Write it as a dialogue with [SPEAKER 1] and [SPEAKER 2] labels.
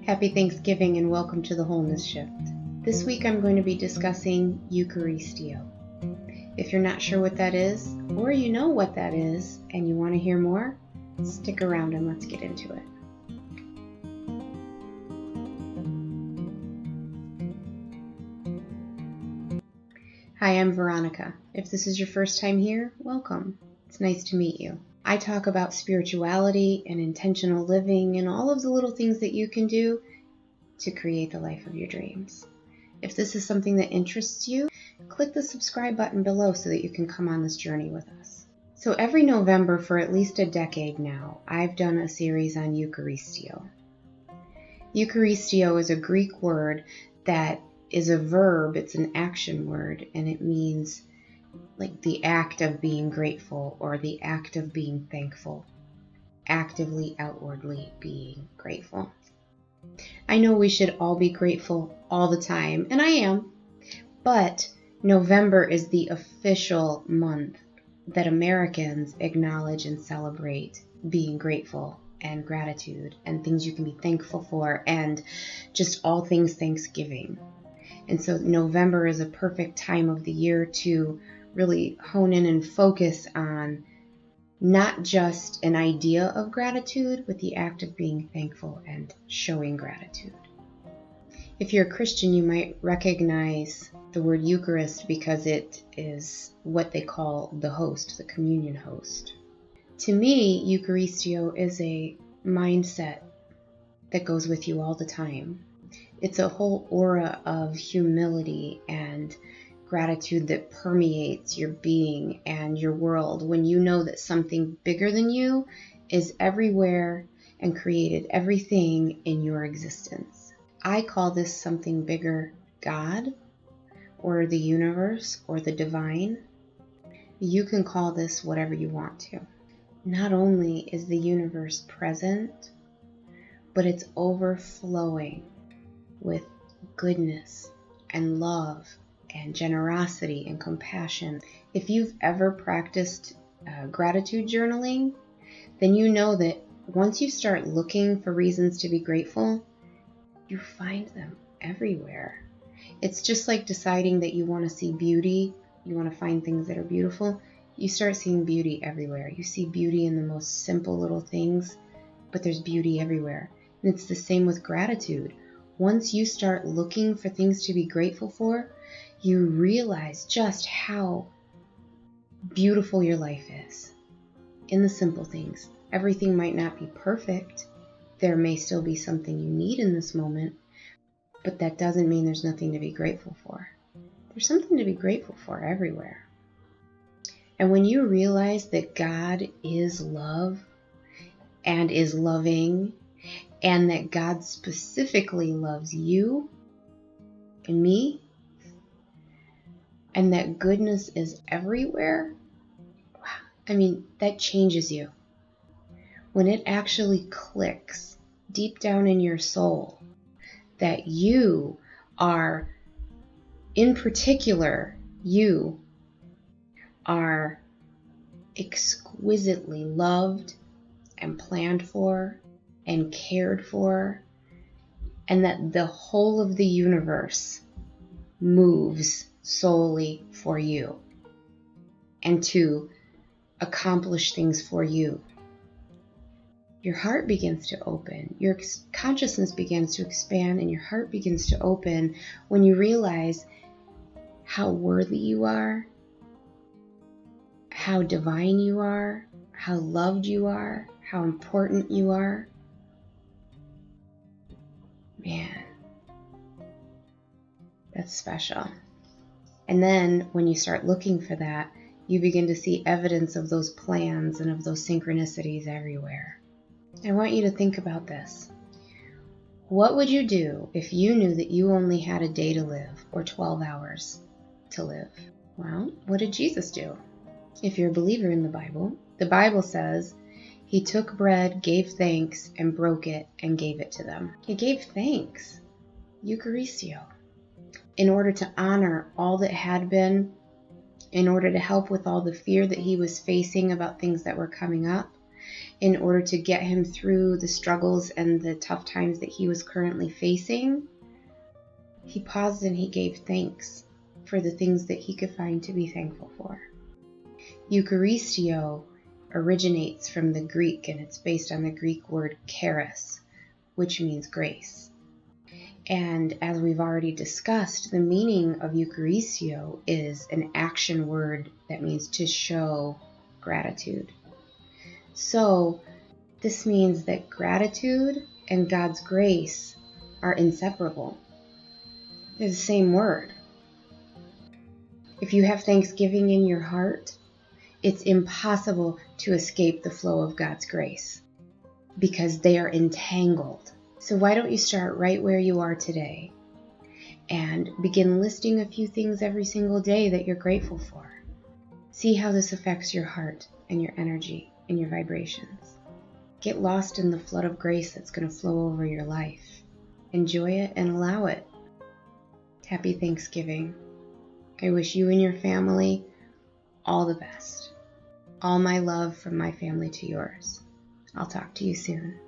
[SPEAKER 1] Happy Thanksgiving and welcome to the Wholeness Shift. This week I'm going to be discussing Eucharisteo. If you're not sure what that is, or you know what that is and you want to hear more, stick around and let's get into it. Hi, I'm Veronica. If this is your first time here, welcome. It's nice to meet you. I talk about spirituality and intentional living and all of the little things that you can do to create the life of your dreams. If this is something that interests you, click the subscribe button below so that you can come on this journey with us. So every November for at least a decade now, I've done a series on Eucharisteo. Eucharisteo is a Greek word that is a verb, it's an action word, and it means like the act of being grateful or the act of being thankful, actively, outwardly being grateful. I know we should all be grateful all the time, and I am, but November is the official month that Americans acknowledge and celebrate being grateful and gratitude and things you can be thankful for and just all things Thanksgiving. And so November is a perfect time of the year to really hone in and focus on not just an idea of gratitude, but the act of being thankful and showing gratitude. If you're a Christian, you might recognize the word Eucharist because it is what they call the host, the communion host. To me, Eucharisteo is a mindset that goes with you all the time. It's a whole aura of humility and gratitude that permeates your being and your world when you know that something bigger than you is everywhere and created everything in your existence. I call this something bigger God or the universe or the divine. You can call this whatever you want to. Not only is the universe present, but it's overflowing with goodness and love and generosity and compassion. If you've ever practiced gratitude journaling, then you know that once you start looking for reasons to be grateful, you find them everywhere. It's just like deciding that you want to see beauty, you want to find things that are beautiful, you start seeing beauty everywhere. You see beauty in the most simple little things, but there's beauty everywhere. And it's the same with gratitude. Once you start looking for things to be grateful for, you realize just how beautiful your life is. In the simple things. Everything might not be perfect. There may still be something you need in this moment, but that doesn't mean there's nothing to be grateful for. There's something to be grateful for everywhere. And when you realize that God is love and is loving, and that God specifically loves you and me, and that goodness is everywhere, that changes you. When it actually clicks deep down in your soul that you are, in particular, you are exquisitely loved and planned for and cared for, and that the whole of the universe moves solely for you and to accomplish things for you. Your heart begins to open, your consciousness begins to expand, and your heart begins to open when you realize how worthy you are, how divine you are, how loved you are, how important you are. Man, that's special. And then when you start looking for that, you begin to see evidence of those plans and of those synchronicities everywhere. I want you to think about this. What would you do if you knew that you only had a day to live or 12 hours to live? Well, what did Jesus do? If you're a believer in the Bible says he took bread, gave thanks, and broke it and gave it to them. He gave thanks, Eucharisteo, in order to honor all that had been, in order to help with all the fear that he was facing about things that were coming up, in order to get him through the struggles and the tough times that he was currently facing, he paused and he gave thanks for the things that he could find to be thankful for. Eucharisteo originates from the Greek, and it's based on the Greek word charis, which means grace. And as we've already discussed, the meaning of Eucharisteo is an action word that means to show gratitude. So this means that gratitude and God's grace are inseparable. They're the same word. If you have thanksgiving in your heart, it's impossible to escape the flow of God's grace because they are entangled. So why don't you start right where you are today and begin listing a few things every single day that you're grateful for. See how this affects your heart and your energy and your vibrations. Get lost in the flood of grace that's going to flow over your life. Enjoy it and allow it. Happy Thanksgiving. I wish you and your family all the best. All my love from my family to yours. I'll talk to you soon.